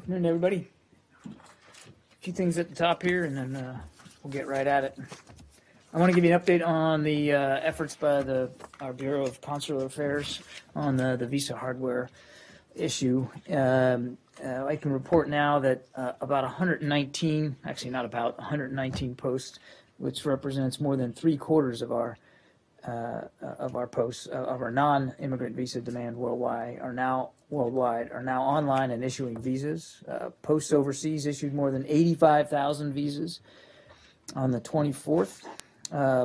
Afternoon, everybody. A few things at the top here, and then we'll get right at it. I want to give you an update on the efforts by our Bureau of Consular Affairs on the visa hardware issue. I can report now that about 119, actually not about, 119 posts, which represents more than 3/4 of our posts of our non-immigrant visa demand worldwide are now online and issuing visas. Posts overseas issued more than 85,000 visas on the 24th.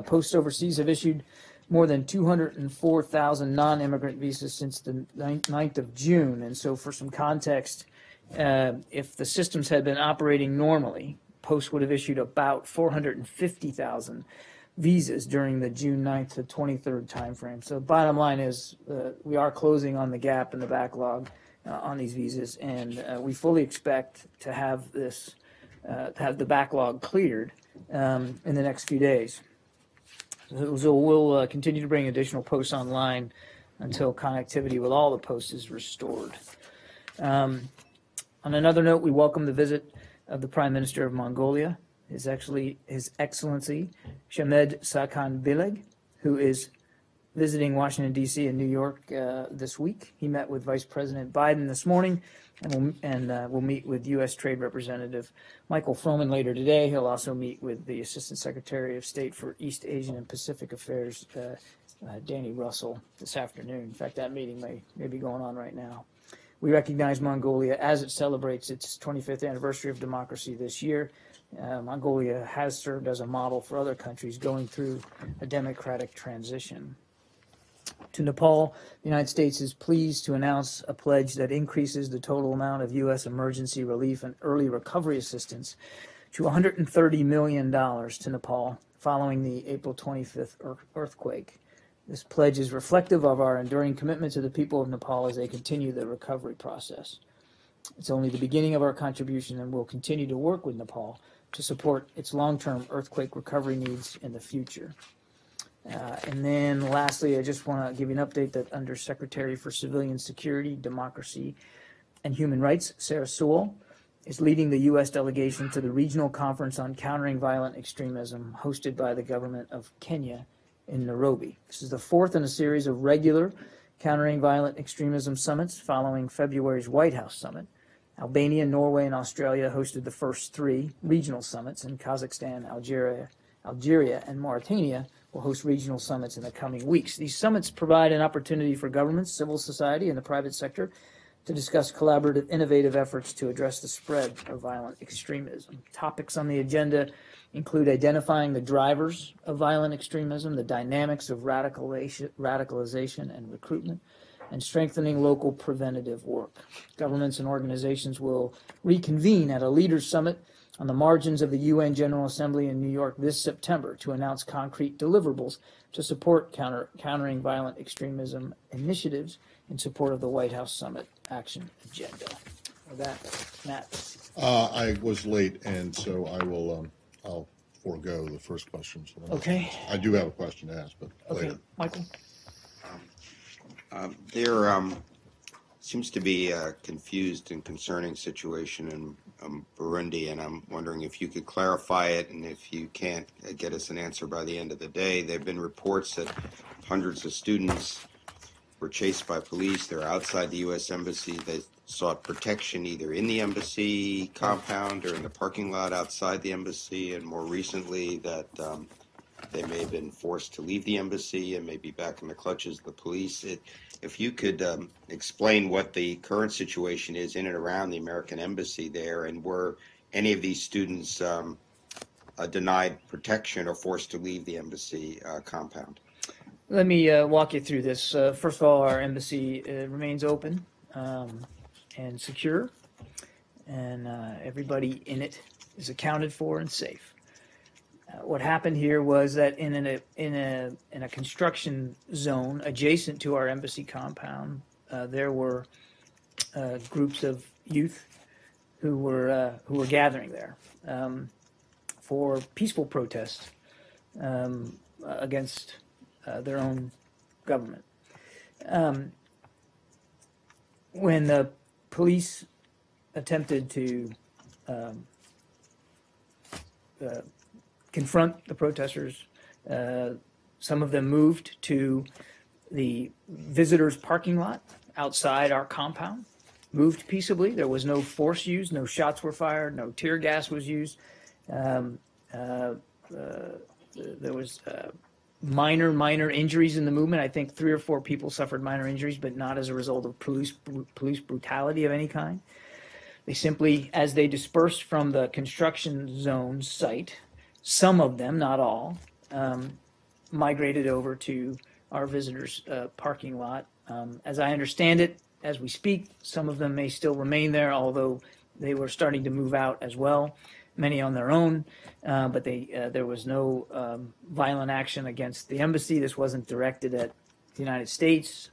Posts overseas have issued more than 204,000 non-immigrant visas since the 9th of June. And so for some context, if the systems had been operating normally, Post would have issued about 450,000 visas during the June 9th to 23rd timeframe. So the bottom line is we are closing on the gap in the backlog on these visas, and we fully expect to have the backlog cleared in the next few days. So we'll continue to bring additional posts online until connectivity with all the posts is restored. On another note, we welcome the visit of the Prime Minister of Mongolia, His Excellency Shamed Saakhanbileg, who is visiting Washington, D.C. and New York this week. He met with Vice President Biden this morning, and we'll meet with U.S. Trade Representative Michael Froman later today. He'll also meet with the Assistant Secretary of State for East Asian and Pacific Affairs, Danny Russell, this afternoon. In fact, that meeting may be going on right now. We recognize Mongolia as it celebrates its 25th anniversary of democracy this year. Mongolia has served as a model for other countries going through a democratic transition. To Nepal, the United States is pleased to announce a pledge that increases the total amount of U.S. emergency relief and early recovery assistance to $130 million to Nepal following the April 25th earthquake. This pledge is reflective of our enduring commitment to the people of Nepal as they continue the recovery process. It's only the beginning of our contribution, and we'll continue to work with Nepal to support its long-term earthquake recovery needs in the future. And then lastly, I just want to give you an update that Under Secretary for Civilian Security, Democracy, and Human Rights, Sarah Sewell, is leading the U.S. delegation to the Regional Conference on Countering Violent Extremism hosted by the government of Kenya in Nairobi. This is the fourth in a series of regular Countering Violent Extremism summits following February's White House summit. Albania, Norway, and Australia hosted the first three regional summits, and Kazakhstan, Algeria, and Mauritania will host regional summits in the coming weeks. These summits provide an opportunity for governments, civil society, and the private sector to discuss collaborative, innovative efforts to address the spread of violent extremism. Topics on the agenda include identifying the drivers of violent extremism, the dynamics of radicalization and recruitment, and strengthening local preventative work. Governments and organizations will reconvene at a leaders' summit on the margins of the UN General Assembly in New York this September to announce concrete deliverables to support countering violent extremism initiatives in support of the White House Summit Action Agenda. With that, Matt. I was late, and so I'll forego the first question. So Okay. I do have a question to ask, but later. Michael. There seems to be a confused and concerning situation in Burundi, and I'm wondering if you could clarify it, and if you can't get us an answer by the end of the day. There have been reports that hundreds of students were chased by police. They're outside the U.S. Embassy. They sought protection either in the embassy compound or in the parking lot outside the embassy, and more recently that they may have been forced to leave the embassy and may be back in the clutches of the police. If you could explain what the current situation is in and around the American embassy there, and were any of these students denied protection or forced to leave the embassy compound? Let me walk you through this. First of all, our embassy remains open and secure, and everybody in it is accounted for and safe. What happened here was that in a construction zone adjacent to our embassy compound, there were groups of youth who were gathering there for peaceful protest against their own government. When the police attempted to confront the protesters. Some of them moved to the visitors' parking lot outside our compound, moved peaceably. There was no force used, no shots were fired, no tear gas was used. There was minor injuries in the movement. I think 3 or 4 people suffered minor injuries, but not as a result of police brutality of any kind. They simply, as they dispersed from the construction zone site, some of them, not all, migrated over to our visitors' parking lot. As I understand it, as we speak, some of them may still remain there, although they were starting to move out as well, many on their own. But there was no violent action against the embassy. This wasn't directed at the United States.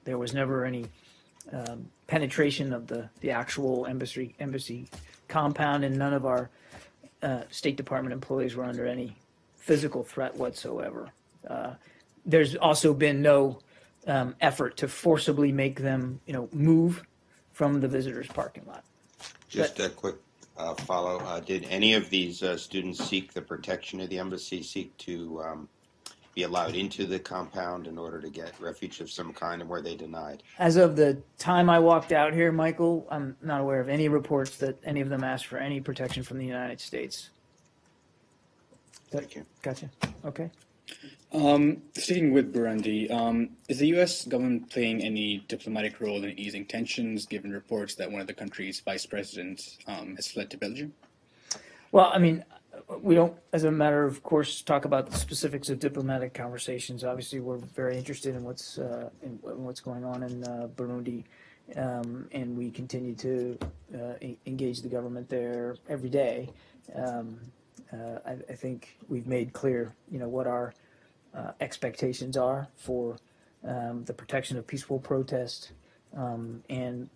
There was never any penetration of the actual embassy compound, and none of our State Department employees were under any physical threat whatsoever. There's also been no effort to forcibly make them, move from the visitors' parking lot. Just a quick follow. Did any of these students seek the protection of the embassy, seek to be allowed into the compound in order to get refuge of some kind, and were they denied? As of the time I walked out here, Michael, I'm not aware of any reports that any of them asked for any protection from the United States. Thank you. Gotcha. Okay. Sticking with Burundi, is the U.S. government playing any diplomatic role in easing tensions, given reports that one of the country's vice presidents has fled to Belgium? Well, I mean, we don't, as a matter of course, talk about the specifics of diplomatic conversations. Obviously, we're very interested in what's going on in Burundi, and we continue to engage the government there every day. I think we've made clear, what our expectations are for the protection of peaceful protest and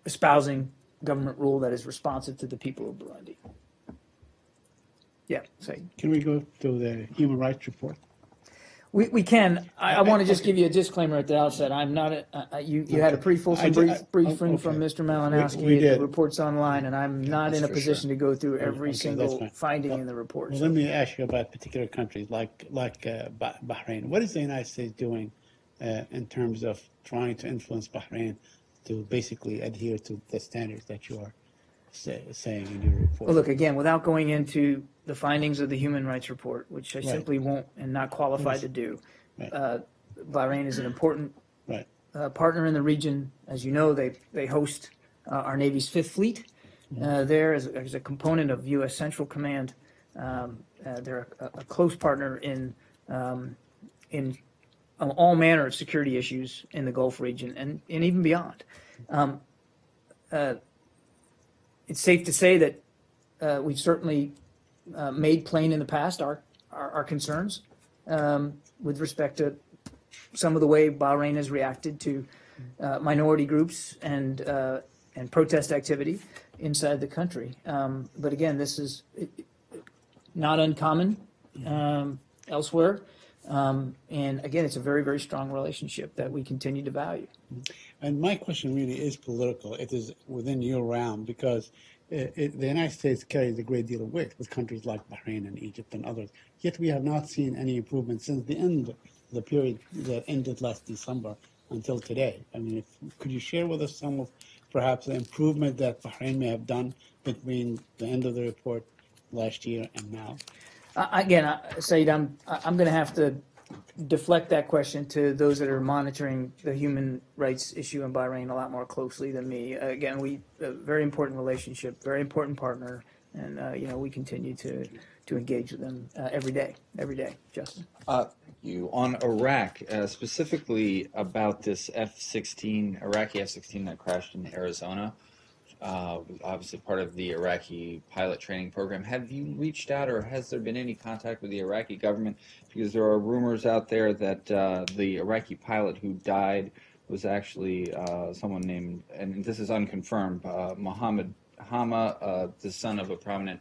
espousing government rule that is responsive to the people of Burundi. Yeah, say. Can we go to the human rights report? We can. I want to just give you a disclaimer at the outset. I'm not. You had a pretty fulsome briefing from Mr. Malinowski. We did. The report's online, and I'm not in a position to go through every Okay, single that's fine. finding in the report. Well, let me ask you about particular countries like Bahrain. What is the United States doing in terms of trying to influence Bahrain to basically adhere to the standards that you are saying in your report? Well, look, again, without going into the findings of the Human Rights Report, which I Right. simply won't and not qualified to do, Right. Bahrain is an important Right. partner in the region. As you know, they host our Navy's Fifth Fleet there as a component of U.S. Central Command. They're a close partner in all manner of security issues in the Gulf region and even beyond. It's safe to say that we've certainly made plain in the past our concerns with respect to some of the way Bahrain has reacted to minority groups and protest activity inside the country. But again, this is not uncommon elsewhere. And again, it's a very, very strong relationship that we continue to value. And my question really is political. It is within your realm because the United States carries a great deal of weight with countries like Bahrain and Egypt and others. Yet we have not seen any improvement since the end of the period that ended last December until today. I mean, could you share with us some of perhaps the improvement that Bahrain may have done between the end of the report last year and now? Again, Saeed, I'm going to have to deflect that question to those that are monitoring the human rights issue in Bahrain a lot more closely than me. Again, we a very important relationship, very important partner, and we continue to engage with them every day. Justin. You on Iraq, specifically about this F-16, Iraqi F-16 that crashed in Arizona. Obviously part of the Iraqi pilot training program. Have you reached out or has there been any contact with the Iraqi government? Because there are rumors out there that the Iraqi pilot who died was actually someone named, and this is unconfirmed, Mohammed Hama, the son of a prominent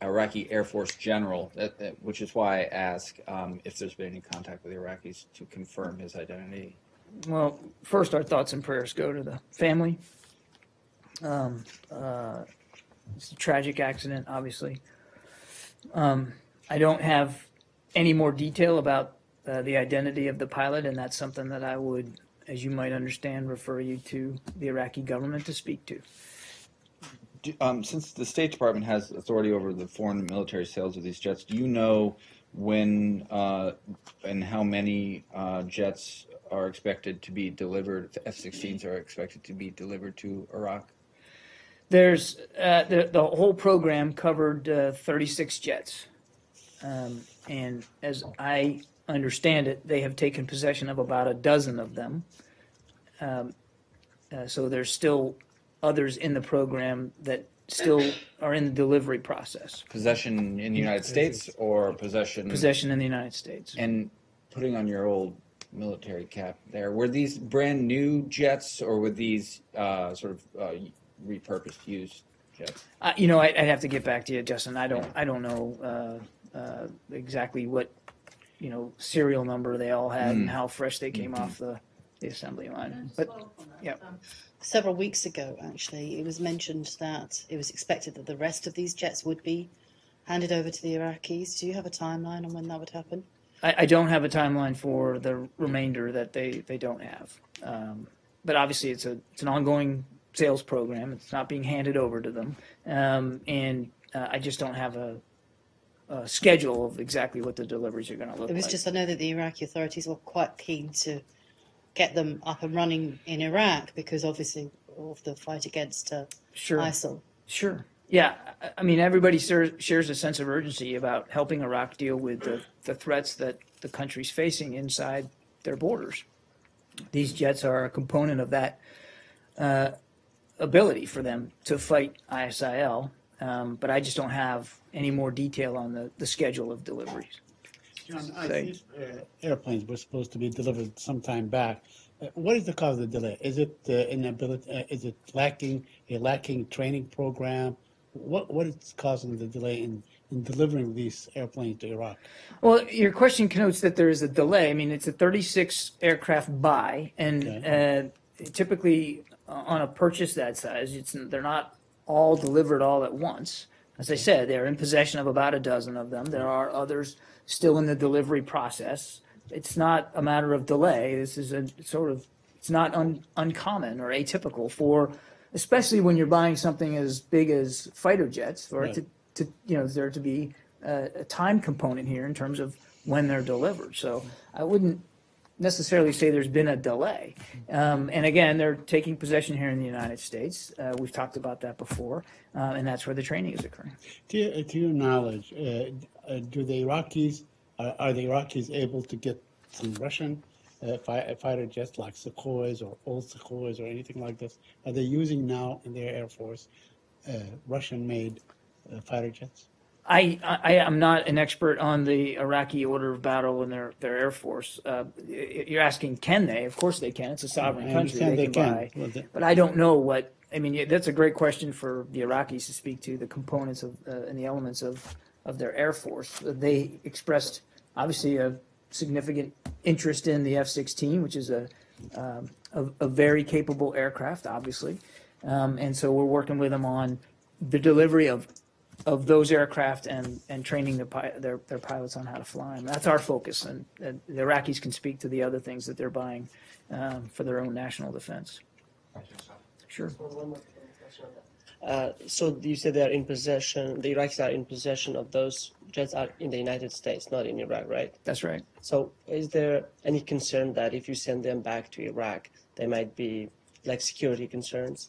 Iraqi Air Force general, which is why I ask if there's been any contact with the Iraqis to confirm his identity. Well, first, our thoughts and prayers go to the family. It's a tragic accident, obviously. I don't have any more detail about the identity of the pilot, and that's something that I would, as you might understand, refer you to the Iraqi government to speak to. Since the State Department has authority over the foreign military sales of these jets, do you know when and how many jets are expected to be delivered, F-16s are expected to be delivered to Iraq? There's the whole program covered 36 jets, and as I understand it, they have taken possession of about a dozen of them. So there's still others in the program that still are in the delivery process. Possession in the United States or possession? Possession in the United States. And putting on your old military cap there, were these brand new jets or were these repurposed, used jets? I'd have to get back to you, Justin. I don't know exactly what serial number they all had and how fresh they came off the assembly line. But yeah. Several weeks ago, actually, it was mentioned that it was expected that the rest of these jets would be handed over to the Iraqis. Do you have a timeline on when that would happen? I don't have a timeline for the remainder that they don't have. But obviously, it's an ongoing sales program. It's not being handed over to them. And I just don't have a schedule of exactly what the deliveries are going to look like. It was just, I know that the Iraqi authorities were quite keen to get them up and running in Iraq because obviously of the fight against ISIL. Sure. Yeah. I mean, everybody shares a sense of urgency about helping Iraq deal with the threats that the country's facing inside their borders. These jets are a component of that ability for them to fight ISIL, but I just don't have any more detail on the schedule of deliveries. John, these airplanes were supposed to be delivered some time back. What is the cause of the delay? Is it inability? Is it lacking training program? What is causing the delay in delivering these airplanes to Iraq? Well, your question connotes that there is a delay. I mean, it's a 36 aircraft buy, and typically on a purchase that size, they're not all delivered all at once. As I said, they're in possession of about a dozen of them. There are others still in the delivery process. It's not a matter of delay. This is it's not uncommon or atypical for, especially when you're buying something as big as fighter jets, for it there to be a time component here in terms of when they're delivered. So I wouldn't necessarily say there's been a delay. And again, they're taking possession here in the United States. We've talked about that before, and that's where the training is occurring. To your knowledge, do the Iraqis are the Iraqis able to get some Russian fighter jets like Sukhois or old Sukhois or anything like this? Are they using now in their Air Force Russian-made fighter jets? I am not an expert on the Iraqi order of battle and their Air Force. You're asking, can they? Of course they can. It's a sovereign country. They can buy. But I don't know what. I mean, that's a great question for the Iraqis to speak to, the components of and the elements of their Air Force. They expressed, obviously, a significant interest in the F-16, which is a very capable aircraft, obviously. And so we're working with them on the delivery of those aircraft and training their pilots on how to fly them. That's our focus, and the Iraqis can speak to the other things that they're buying for their own national defense. Sure. So you said they're in possession, the Iraqis are in possession of those jets are in the United States, not in Iraq, right? That's right. So is there any concern that if you send them back to Iraq, there might be like security concerns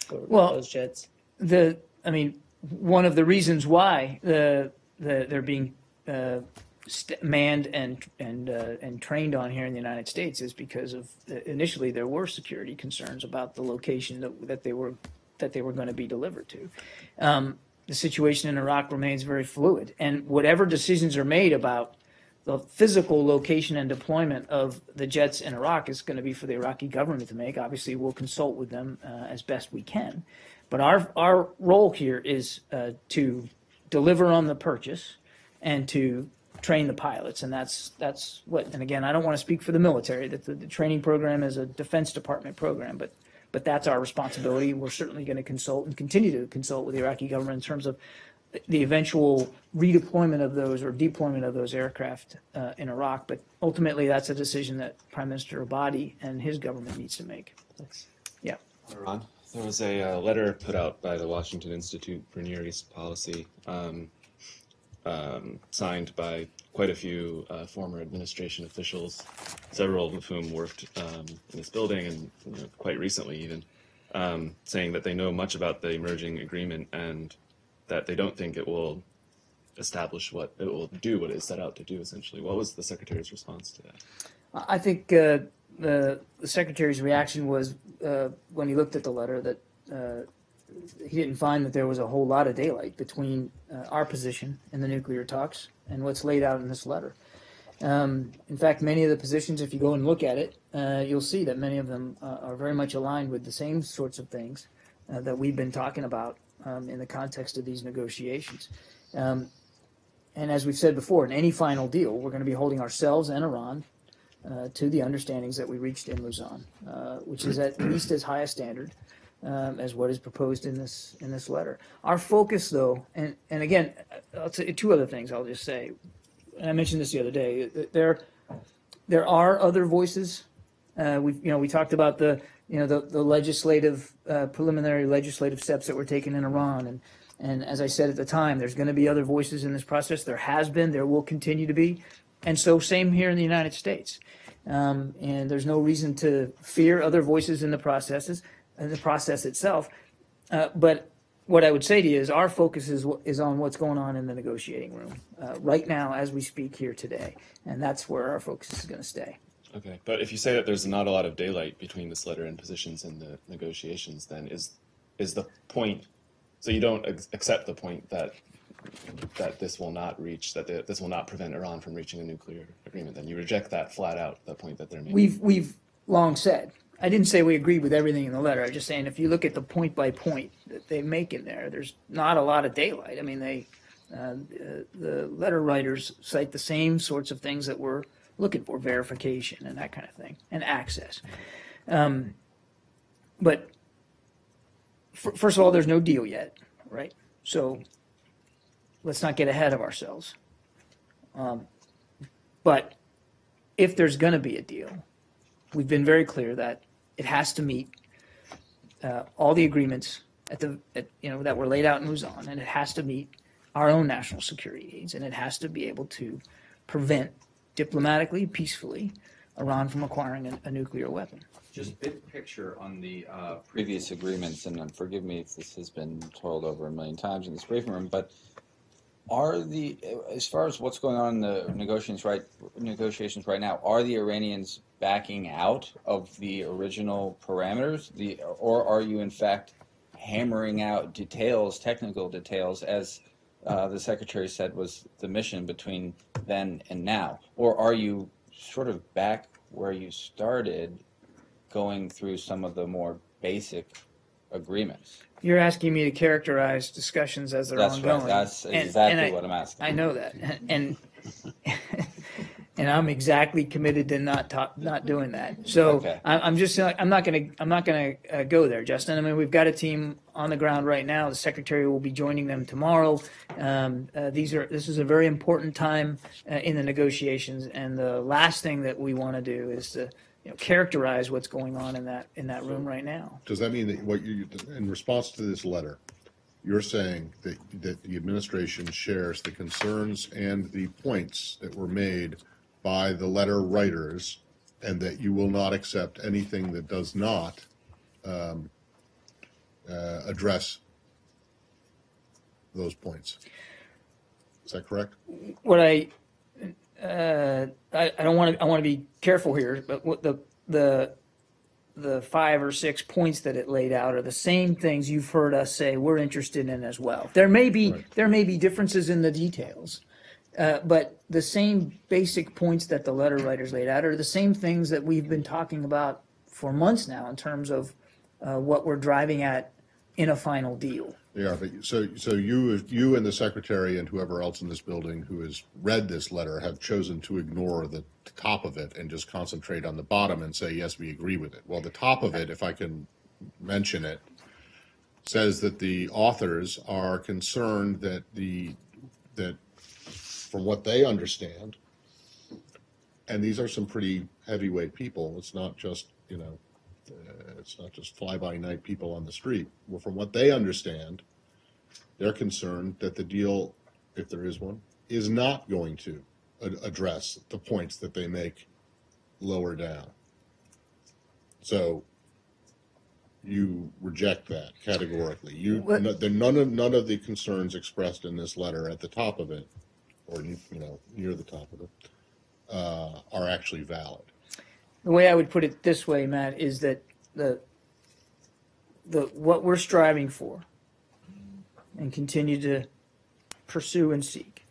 for those jets? One of the reasons why they're being manned and trained on here in the United States is because of initially there were security concerns about the location that they were going to be delivered to. The situation in Iraq remains very fluid, and whatever decisions are made about the physical location and deployment of the jets in Iraq is going to be for the Iraqi government to make. Obviously, we'll consult with them as best we can. But our role here is to deliver on the purchase and to train the pilots, and that's what. And again, I don't want to speak for the military. That the training program is a Defense Department program, but that's our responsibility. We're certainly going to consult and continue to consult with the Iraqi government in terms of the eventual redeployment of those or deployment of those aircraft in Iraq. But ultimately, that's a decision that Prime Minister Abadi and his government needs to make. Yeah. Iran. There was a letter put out by the Washington Institute for Near East Policy, signed by quite a few former administration officials, several of whom worked in this building and quite recently even, saying that they know much about the emerging agreement and that they don't think it will establish what it will do, what it is set out to do, essentially. What was the Secretary's response to that? I think the Secretary's reaction was when he looked at the letter that he didn't find that there was a whole lot of daylight between our position in the nuclear talks and what's laid out in this letter. In fact, many of the positions, if you go and look at it, you'll see that many of them are very much aligned with the same sorts of things that we've been talking about in the context of these negotiations. And as we've said before, in any final deal, we're going to be holding ourselves and Iran to the understandings that we reached in Lausanne, which is at least as high a standard as what is proposed in this letter. Our focus, though, and again, I'll say two other things. I'll just say, and I mentioned this the other day. There are other voices. We talked about the legislative preliminary legislative steps that were taken in Iran, and as I said at the time, there's going to be other voices in this process. There has been, there will continue to be, and so same here in the United States. And there's no reason to fear other voices in the process itself. But what I would say to you is our focus is on what's going on in the negotiating room right now as we speak here today, and that's where our focus is going to stay. Okay, but if you say that there's not a lot of daylight between this letter and positions in the negotiations, then is the point, so you don't accept the point that this will not reach, this will not prevent Iran from reaching a nuclear agreement, then you reject that flat out, the point that they're making? We've long said, I didn't say we agreed with everything in the letter. I'm just saying if you look at the point by point that they make in there, there's not a lot of daylight. I mean, the letter writers cite the same sorts of things that we're looking for, verification and that kind of thing, and access. But first of all, there's no deal yet, right? So let's not get ahead of ourselves. But if there's going to be a deal, we've been very clear that it has to meet all the agreements that were laid out in Lausanne, and it has to meet our own national security needs, and it has to be able to prevent diplomatically, peacefully, Iran from acquiring a nuclear weapon. Just big picture on the previous agreements, and forgive me if this has been told over a million times in this briefing room, but as far as what's going on in the negotiations right now, are the Iranians backing out of the original parameters, or are you in fact hammering out details, technical details, as the Secretary said was the mission between then and now? Or are you sort of back where you started, going through some of the more basic agreements? You're asking me to characterize discussions as they're ongoing. Right. That's exactly what I'm asking. I know that, and and I'm exactly committed to not doing that. So okay. I'm not gonna go there, Justin. I mean, we've got a team on the ground right now. The Secretary will be joining them tomorrow. This is a very important time in the negotiations, and the last thing that we want to do is to characterize what's going on in that room right now. Does that mean that in response to this letter, you're saying that the administration shares the concerns and the points that were made by the letter writers, and that you will not accept anything that does not address those points? Is that correct? What I want to be careful here, but what the 5 or 6 points that it laid out are the same things you've heard us say we're interested in as well. There may be differences in the details, but the same basic points that the letter writers laid out are the same things that we've been talking about for months now in terms of what we're driving at in a final deal. Yeah, but so you and the secretary and whoever else in this building who has read this letter have chosen to ignore the top of it and just concentrate on the bottom and say, yes, we agree with it. Well, the top of it, if I can mention it, says that the authors are concerned that from what they understand, and these are some pretty heavyweight people. It's not just it's not just fly-by-night people on the street. Well, from what they understand, they're concerned that the deal, if there is one, is not going to address the points that they make lower down. So you reject that categorically. None of the concerns expressed in this letter at the top of it, or near the top of it, are actually valid. The way I would put it this way, Matt, is that what we're striving for and continue to pursue and seek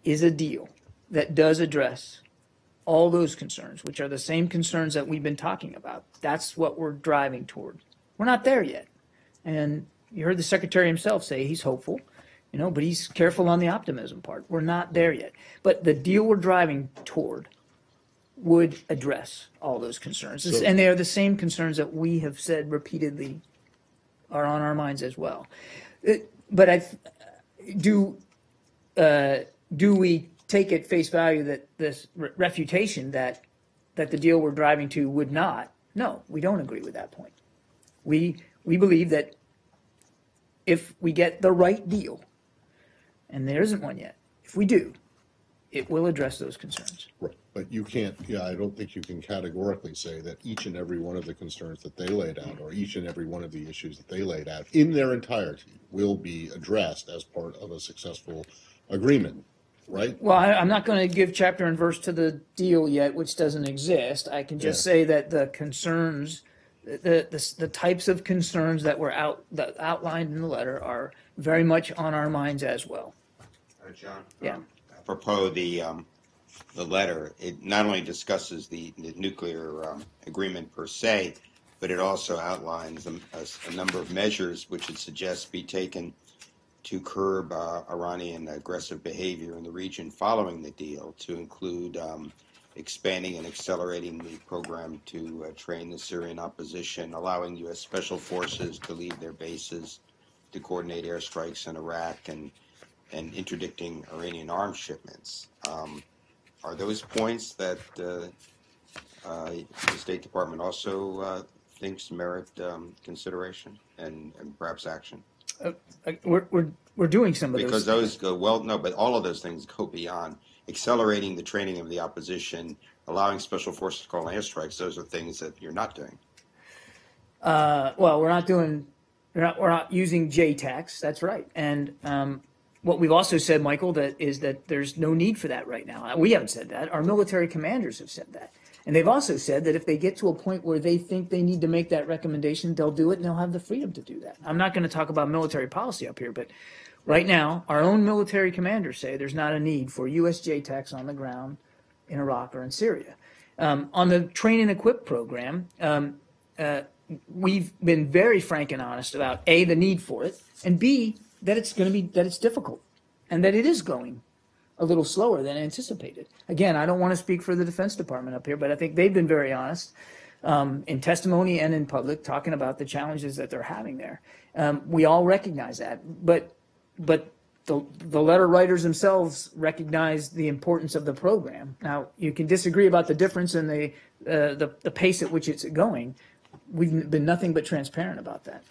is a deal that does address all those concerns, which are the same concerns that we've been talking about. That's what we're driving toward. We're not there yet. And you heard the secretary himself say he's hopeful, but he's careful on the optimism part. We're not there yet. But the deal we're driving toward would address all those concerns. And they are the same concerns that we have said repeatedly are on our minds as well. But do we take at face value that this refutation that the deal we're driving to would not? No, we don't agree with that point. We believe that if we get the right deal, and there isn't one yet, if we do, it will address those concerns. Right. But you can't, I don't think you can categorically say that each and every one of the concerns that they laid out, or each and every one of the issues that they laid out in their entirety, will be addressed as part of a successful agreement, right? Well, I'm not going to give chapter and verse to the deal yet, which doesn't exist. I can just say that the concerns, the types of concerns that were outlined in the letter are very much on our minds as well. John? Yeah. Apropos the letter, it not only discusses the nuclear agreement per se, but it also outlines a number of measures which it suggests be taken to curb Iranian aggressive behavior in the region following the deal, to include expanding and accelerating the program to train the Syrian opposition, allowing U.S. special forces to leave their bases, to coordinate airstrikes in Iraq, and interdicting Iranian arms shipments. Are those points that the State Department also thinks merit consideration and perhaps action? We're doing some of those. Because those go but all of those things go beyond accelerating the training of the opposition, allowing special forces to call airstrikes. Those are things that you're not doing. Well, we're not using JTACs. That's right. And what we've also said, Michael, is that there's no need for that right now. We haven't said that. Our military commanders have said that. And they've also said that if they get to a point where they think they need to make that recommendation, they'll do it, and they'll have the freedom to do that. I'm not going to talk about military policy up here, but right now, our own military commanders say there's not a need for U.S. JTACs on the ground in Iraq or in Syria. On the train and equip program, we've been very frank and honest about A, the need for it, and B, that it's difficult, and that it is going a little slower than anticipated. Again, I don't want to speak for the Defense Department up here, but I think they've been very honest in testimony and in public, talking about the challenges that they're having there. We all recognize that, but the letter writers themselves recognize the importance of the program. Now, you can disagree about the difference in the pace at which it's going. We've been nothing but transparent about that.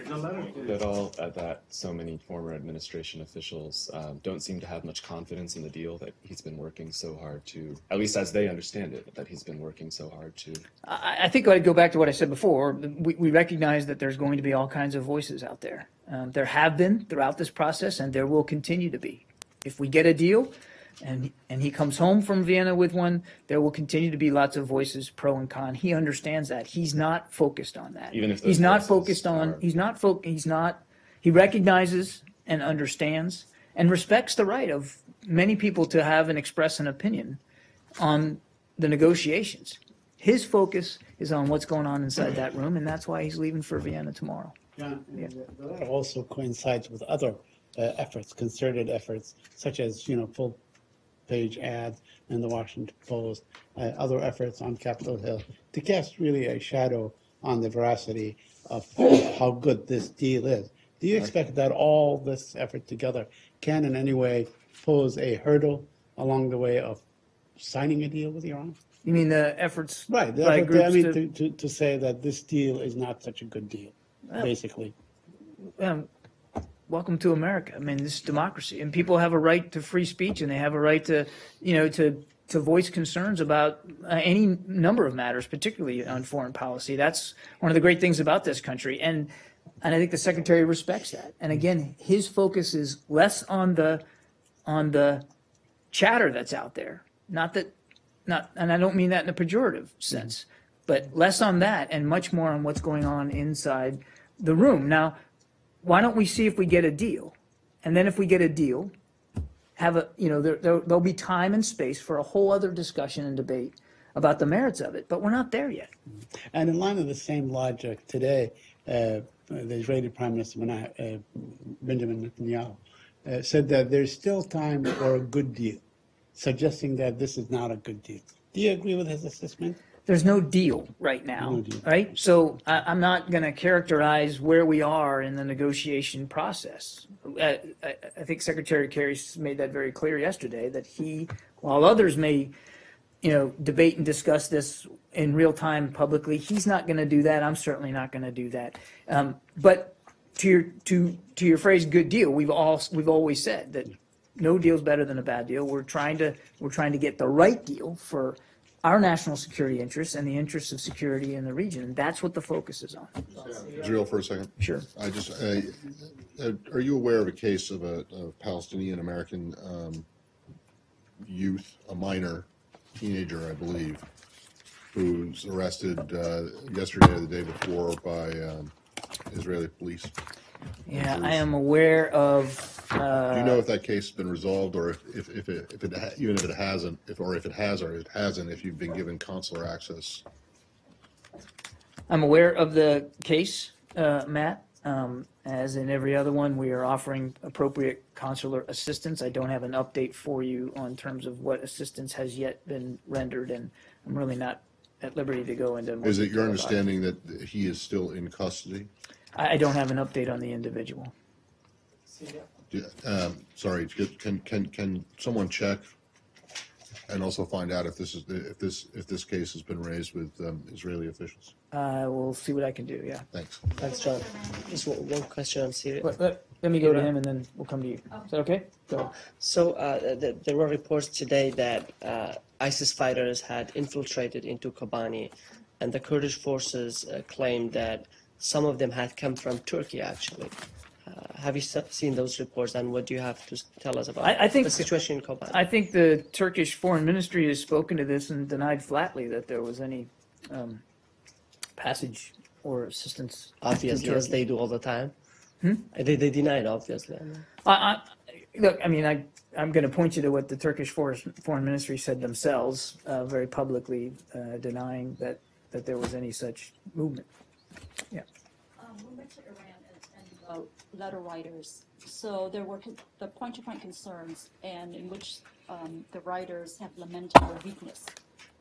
That so many former administration officials don't seem to have much confidence in the deal that he's been working so hard to, at least as they understand it, that he's been working so hard to. I think I'd go back to what I said before. We recognize that there's going to be all kinds of voices out there. There have been throughout this process, and there will continue to be. If we get a deal, and he comes home from Vienna with one, there will continue to be lots of voices, pro and con. He understands that. He's not focused on that. Even if he's not focused on, he recognizes and understands and respects the right of many people to have and express an opinion on the negotiations. His focus is on what's going on inside that room, and that's why he's leaving for Vienna tomorrow. John, Yeah. the letter also coincides with other efforts, concerted efforts, such as, full-page ads in the Washington Post, other efforts on Capitol Hill, to cast really a shadow on the veracity of how good this deal is. Do you expect that all this effort together can in any way pose a hurdle along the way of signing a deal with Iran? You mean the efforts Right. The by effort, groups to say that this deal is not such a good deal, basically. welcome to America. I mean, this is democracy, and people have a right to free speech, and they have a right to, to voice concerns about any number of matters, particularly on foreign policy. That's one of the great things about this country, and I think the secretary respects that. And again, his focus is less on the chatter that's out there, and I don't mean that in a pejorative sense, but less on that and much more on what's going on inside the room. Now, why don't we see if we get a deal? And then if we get a deal, there'll be time and space for a whole other discussion and debate about the merits of it, but we're not there yet. And in line with the same logic, today, the Israeli Prime Minister Benjamin Netanyahu said that there's still time for a good deal, suggesting that this is not a good deal. Do you agree with his assessment? There's no deal right now, No deal. right? So I'm not going to characterize where we are in the negotiation process. I think Secretary Kerry made that very clear yesterday, that while others may, debate and discuss this in real time publicly, he's not going to do that. I'm certainly not going to do that. But to your phrase, good deal, we've always said that no deal's better than a bad deal. We're trying to get the right deal for our national security interests and the interests of security in the region. And that's what the focus is on. Drill for a second. Sure. Are you aware of a case of a Palestinian American youth, a minor teenager, I believe, who's arrested yesterday or the day before by Israeli police? Yeah, I am aware of. Do you know if that case has been resolved, or if it hasn't, or if it has or it hasn't, if you've been given consular access? I'm aware of the case, Matt. As in every other one, we are offering appropriate consular assistance. I don't have an update for you on terms of what assistance has yet been rendered, and I'm really not at liberty to go into more Is it your detail about understanding that he is still in custody? I don't have an update on the individual. Sorry, can someone check and also find out if this case has been raised with Israeli officials? We'll see what I can do. Yeah. Thanks. Thanks, John. Just one question on Syria. Let me go to him, and then we'll come to you. Is that okay? Go. So there were reports today that ISIS fighters had infiltrated into Kobani, and the Kurdish forces claimed that some of them had come from Turkey, actually. Have you seen those reports, and what do you have to tell us about I think the situation in Kobani? I think the Turkish Foreign Ministry has spoken to this and denied flatly that there was any passage or assistance. Obviously, to as Turkey. they do all the time. They deny it, obviously. Look, I mean, I'm going to point you to what the Turkish Foreign Ministry said themselves, very publicly denying that there was any such movement. Yeah. We went to Iran and letter writers. So there were the point-to-point concerns, and in which the writers have lamented the weakness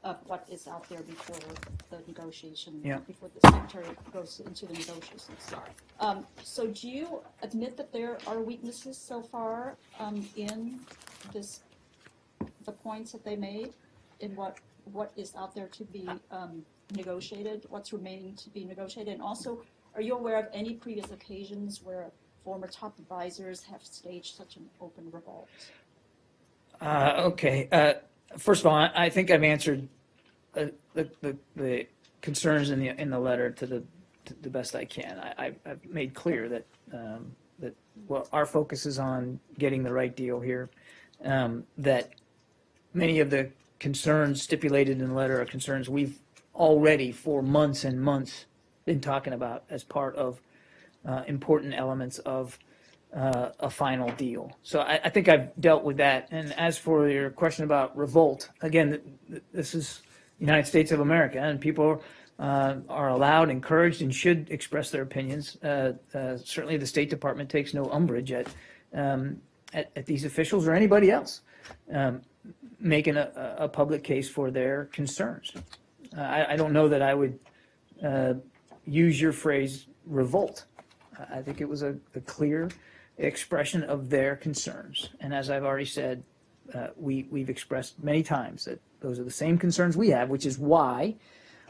of what is out there before the negotiation, before the secretary goes into the negotiations. So do you admit that there are weaknesses so far in the points that they made, in what is out there to be negotiated, what's remaining to be negotiated, and also, are you aware of any previous occasions where former top advisors have staged such an open revolt? Okay. First of all, I think I've answered the concerns in the letter to the best I can. I've made clear that our focus is on getting the right deal here. That many of the concerns stipulated in the letter are concerns we've already for months and months been talking about as part of important elements of a final deal. So I think I've dealt with that. And as for your question about revolt, again, this is the United States of America, and people are allowed, encouraged, and should express their opinions. Certainly, the State Department takes no umbrage at these officials or anybody else making a public case for their concerns. I don't know that I would use your phrase revolt. I think it was a clear expression of their concerns. And as I've already said, we've expressed many times that those are the same concerns we have, which is why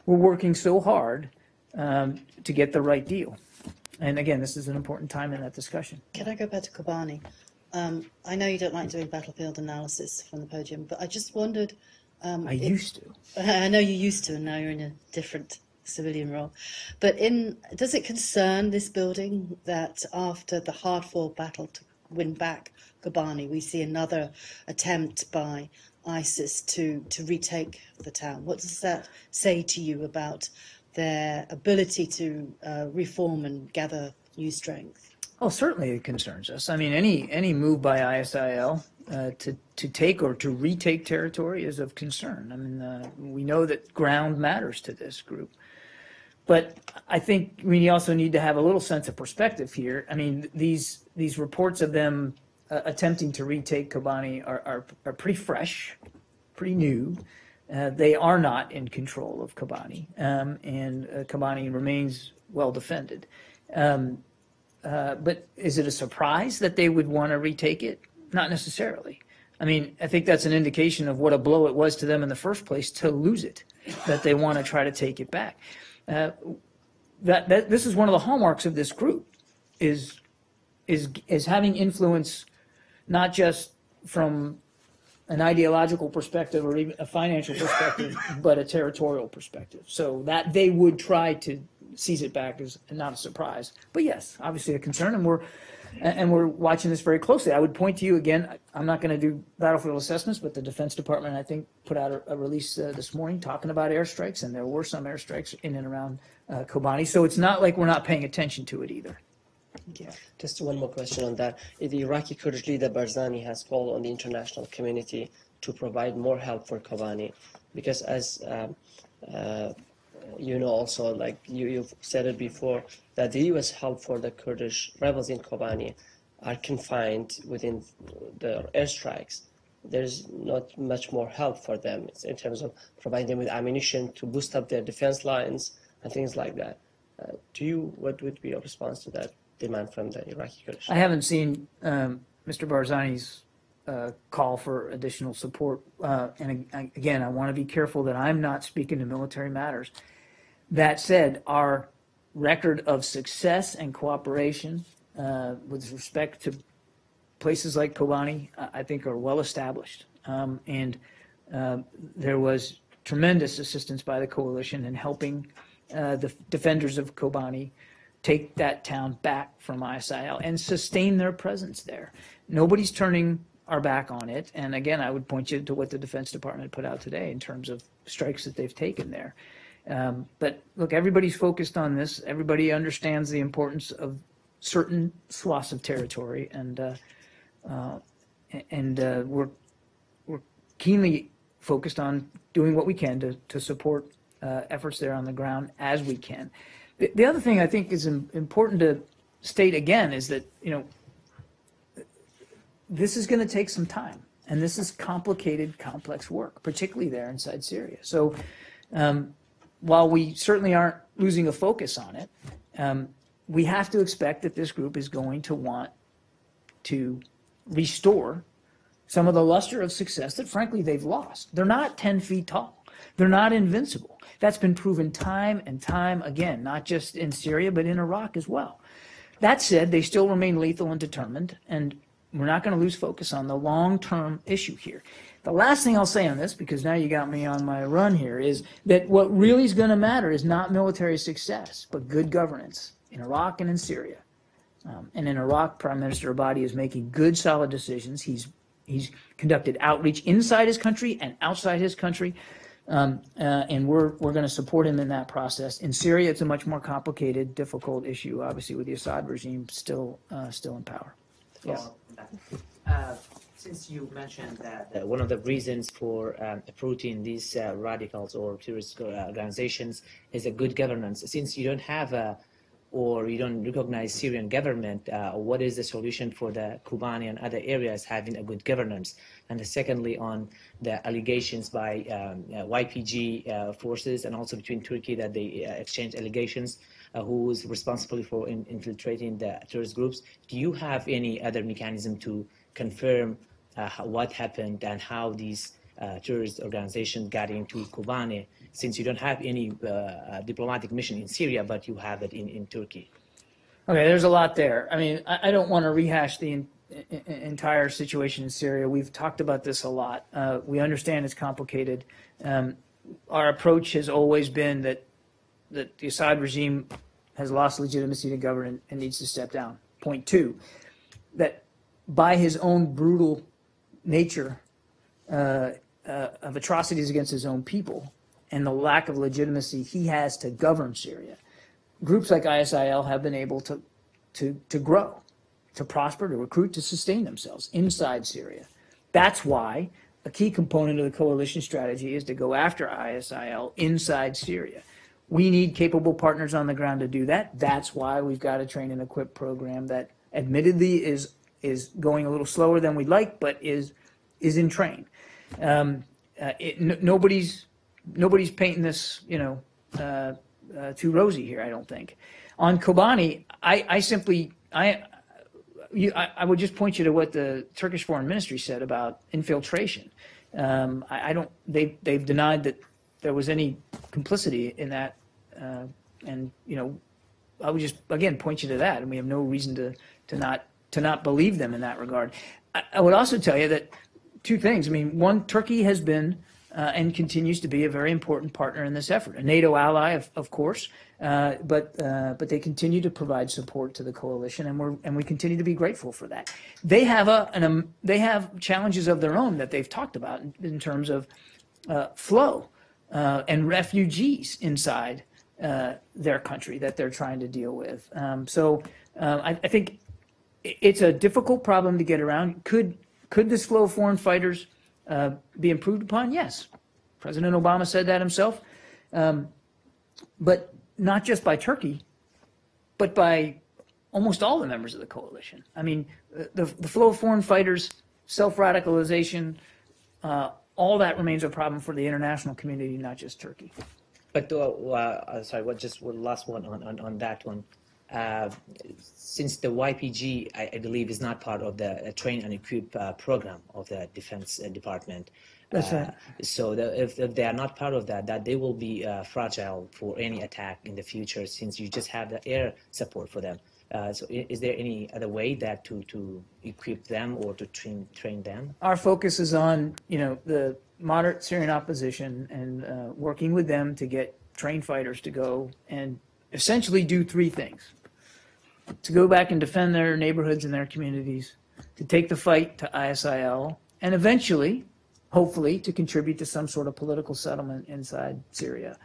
we're working so hard to get the right deal. And again, this is an important time in that discussion. Can I go back to Kobani? I know you don't like doing battlefield analysis from the podium, but I just wondered. I used to. I know you used to, and now you're in a different civilian role. But does it concern this building that after the hard-fought battle to win back Kobani, we see another attempt by ISIS to retake the town? What does that say to you about their ability to reform and gather new strength? Oh, certainly it concerns us. I mean, any move by ISIL to take or to retake territory is of concern. I mean, we know that ground matters to this group. But I think we also need to have a little sense of perspective here. I mean, these reports of them attempting to retake Kobani are pretty fresh, pretty new. They are not in control of Kobani, and Kobani remains well defended. But is it a surprise that they would want to retake it? Not necessarily. I mean, I think that's an indication of what a blow it was to them in the first place to lose it, that they want to try to take it back. This is one of the hallmarks of this group, is having influence not just from an ideological perspective or even a financial perspective, but a territorial perspective. So that they would try to seize it back is not a surprise. But yes, obviously a concern, and we're watching this very closely. I would point to you again. I'm not going to do battlefield assessments, but the Defense Department, I think, put out a release this morning talking about airstrikes, and there were some airstrikes in and around Kobani. So it's not like we're not paying attention to it either. Yeah. Just one more question on that. The Iraqi Kurdish leader Barzani has called on the international community to provide more help for Kobani, because as you know, also, like you've said it before, that the U.S. help for the Kurdish rebels in Kobani are confined within the airstrikes. There's not much more help for them in terms of providing them with ammunition to boost up their defense lines and things like that. What would be your response to that demand from the Iraqi Kurdish? I haven't seen Mr. Barzani's call for additional support. And again, I want to be careful that I'm not speaking to military matters. That said, our record of success and cooperation with respect to places like Kobani, I think, are well established. And there was tremendous assistance by the coalition in helping the defenders of Kobani take that town back from ISIL and sustain their presence there. Nobody's turning our back on it. And again, I would point you to what the Defense Department put out today in terms of strikes that they've taken there. But look, everybody's focused on this. Everybody understands the importance of certain swaths of territory, and we're keenly focused on doing what we can to support efforts there on the ground as we can. The other thing I think is important to state again is that, you know, this is going to take some time, and this is complicated, complex work, particularly there inside Syria. So while we certainly aren't losing a focus on it, we have to expect that this group is going to want to restore some of the luster of success that, frankly, they've lost. They're not 10 feet tall. They're not invincible. That's been proven time and time again, not just in Syria, but in Iraq as well. That said, they still remain lethal and determined, and we're not going to lose focus on the long-term issue here. The last thing I'll say on this, because now you got me on my run here, is that what really is going to matter is not military success, but good governance in Iraq and in Syria. And in Iraq, Prime Minister Abadi is making good, solid decisions. He's conducted outreach inside his country and outside his country, and we're going to support him in that process. In Syria, it's a much more complicated, difficult issue, obviously, with the Assad regime still in power. Yes. Since you mentioned that one of the reasons for uprooting these radicals or terrorist organizations is a good governance, since you don't have or you don't recognize Syrian government, what is the solution for the Kobani and other areas having a good governance? And secondly, on the allegations by YPG forces and also between Turkey that they exchange allegations, who is responsible for infiltrating the terrorist groups? Do you have any other mechanism to confirm what happened and how these terrorist organizations got into Kobani, since you don't have any diplomatic mission in Syria, but you have it in Turkey? Okay, there's a lot there. I mean, I don't want to rehash the entire situation in Syria. We've talked about this a lot. We understand it's complicated. Our approach has always been that the Assad regime has lost legitimacy to govern and needs to step down. Point two, that by his own brutal nature of atrocities against his own people and the lack of legitimacy he has to govern Syria, groups like ISIL have been able to grow, to prosper, to recruit, to sustain themselves inside Syria. That's why a key component of the coalition strategy is to go after ISIL inside Syria. We need capable partners on the ground to do that. That's why we've got a train and equip program that admittedly is going a little slower than we'd like, but is in train. Nobody's painting this, too rosy here, I don't think. On Kobani, I would just point you to what the Turkish Foreign Ministry said about infiltration. They've denied that there was any complicity in that, and I would just again point you to that, and we have no reason to not believe them in that regard. I would also tell you that two things. I mean, one, Turkey has been and continues to be a very important partner in this effort, a NATO ally, of course, but they continue to provide support to the coalition, and we continue to be grateful for that. They have they have challenges of their own that they've talked about in terms of flow and refugees inside their country that they're trying to deal with. I think it's a difficult problem to get around. Could this flow of foreign fighters be improved upon? Yes. President Obama said that himself. But not just by Turkey, but by almost all the members of the coalition. I mean, the flow of foreign fighters, self-radicalization, all that remains a problem for the international community, not just Turkey. But sorry, just one last one on that one. Since the YPG, I believe, is not part of the train and equip program of the Defense Department. That's right. So if they are not part of that they will be fragile for any attack in the future, since you just have the air support for them. So is there any other way that to equip them or to train them? Our focus is on the moderate Syrian opposition and working with them to get trained fighters to go and essentially do three things: to go back and defend their neighborhoods and their communities, to take the fight to ISIL, and eventually, hopefully, to contribute to some sort of political settlement inside Syria.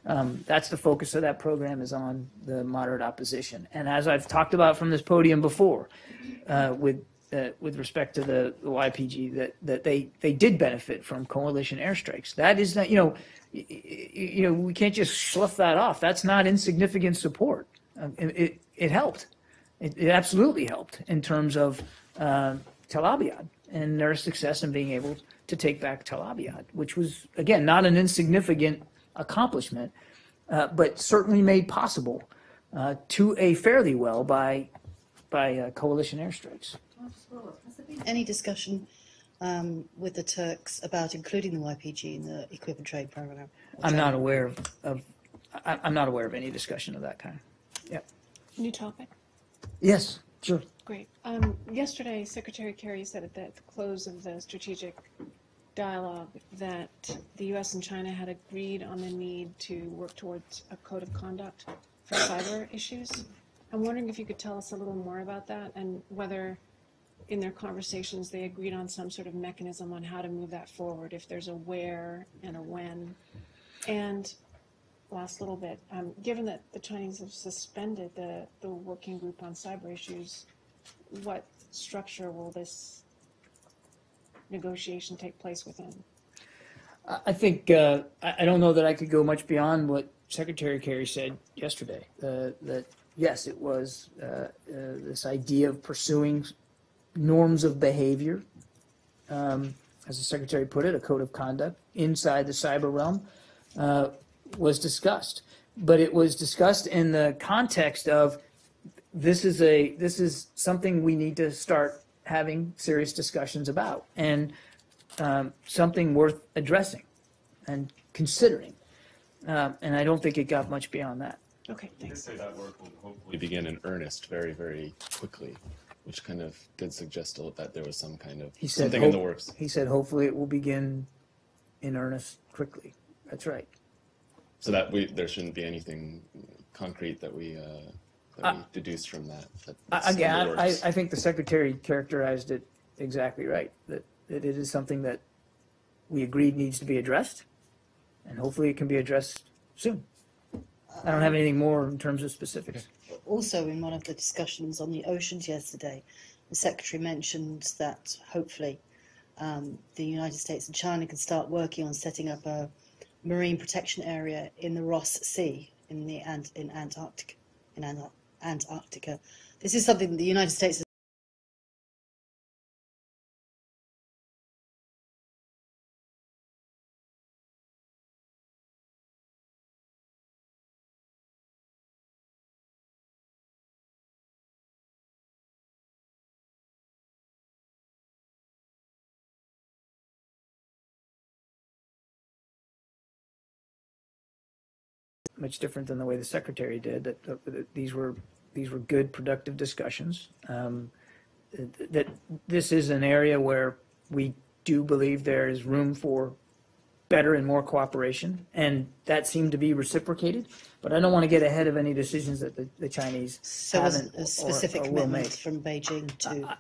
That's the focus of that program, is on the moderate opposition. And as I've talked about from this podium before, with respect to the YPG, that they did benefit from coalition airstrikes. That is not, we can't just slough that off. That's not insignificant support. It helped. It absolutely helped in terms of Tel Abyad and their success in being able to take back Tel Abyad, which was, again, not an insignificant accomplishment, but certainly made possible to a fairly well by coalition airstrikes. Has there been any discussion with the Turks about including the YPG in the equip and trade program? I'm not aware I'm not aware of any discussion of that kind. Yeah. New topic. Yes, sure. Great. Yesterday, Secretary Kerry said at the close of the strategic dialogue that the U.S. and China had agreed on the need to work towards a code of conduct for cyber issues. I'm wondering if you could tell us a little more about that, and whether in their conversations they agreed on some sort of mechanism on how to move that forward, if there's a where and a when. And last little bit, given that the Chinese have suspended the working group on cyber issues, what structure will this negotiation take place within? I think I don't know that I could go much beyond what Secretary Kerry said yesterday. That yes, it was this idea of pursuing norms of behavior, as the Secretary put it, a code of conduct inside the cyber realm, was discussed. But it was discussed in the context of this is something we need to start having serious discussions about, and something worth addressing and considering. And I don't think it got much beyond that. Okay, You did thanks. say that work will hopefully begin in earnest very, very quickly, which kind of did suggest that there was some kind of He said something in the works. He said hopefully it will begin in earnest quickly. That's right. So that there shouldn't be anything concrete that we deduced from that. That's in the Again, works. I think the Secretary characterized it exactly right, that it is something that we agreed needs to be addressed, and hopefully it can be addressed soon. I don't have anything more in terms of specifics. Also, in one of the discussions on the oceans yesterday, the Secretary mentioned that hopefully the United States and China can start working on setting up a marine protection area in the Ross Sea in Antarctica. This is something the United States Much different than the way the Secretary did. That these were good, productive discussions. That this is an area where we do believe there is room for better and more cooperation, and that seemed to be reciprocated. But I don't want to get ahead of any decisions that the Chinese so was haven't a specific or will commitment make. from Beijing to.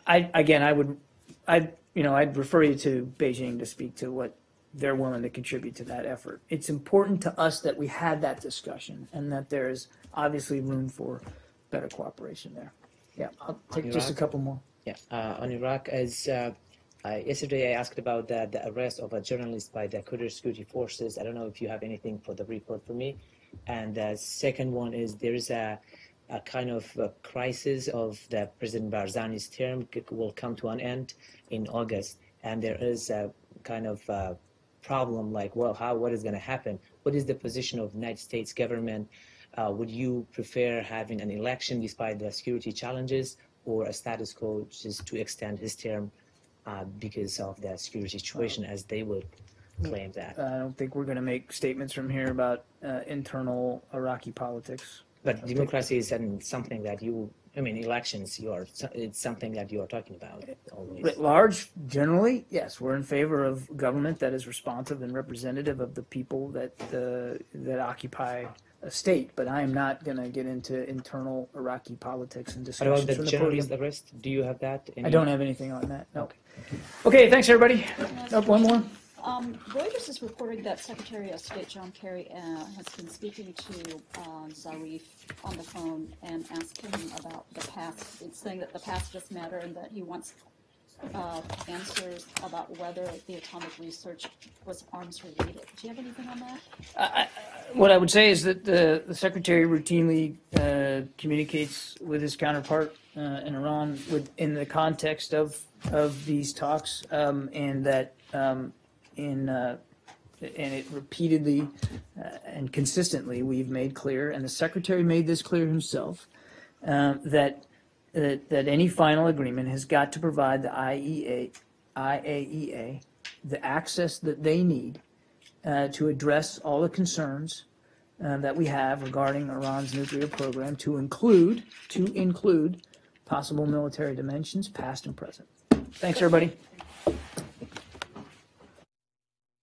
I'd refer you to Beijing to speak to what they're willing to contribute to that effort. It's important to us that we had that discussion and that there is obviously room for better cooperation there. Yeah, I'll take just a couple more. Yeah, on Iraq, as yesterday I asked about the arrest of a journalist by the Kurdish security forces. I don't know if you have anything for the report for me. And the second one is there is a kind of a crisis of the President Barzani's term will come to an end in August, and there is a kind of problem like, well, what is going to happen? What is the position of the United States government? Would you prefer having an election despite the security challenges, or a status quo just to extend his term because of the security situation, as they would claim that? I don't think we're going to make statements from here about internal Iraqi politics. But democracy is something that elections, it's something that you are talking about always. Writ large, generally, yes, we're in favor of government that is responsive and representative of the people that occupy a state. But I am not going to get into internal Iraqi politics and What discussions about from the the podium. journalist arrest? Do you have that? I don't have anything on that. No. Okay, thanks everybody. Up one more. Reuters is reporting that Secretary of State John Kerry has been speaking to Zarif on the phone and asking about the past. It's saying that the past does matter and that he wants answers about whether the atomic research was arms related. Do you have anything on that? What I would say is that the Secretary routinely communicates with his counterpart in Iran in the context of these talks, and that and it repeatedly and consistently we've made clear, and the Secretary made this clear himself, that any final agreement has got to provide the IAEA the access that they need to address all the concerns that we have regarding Iran's nuclear program, to include possible military dimensions, past and present. Thanks, everybody.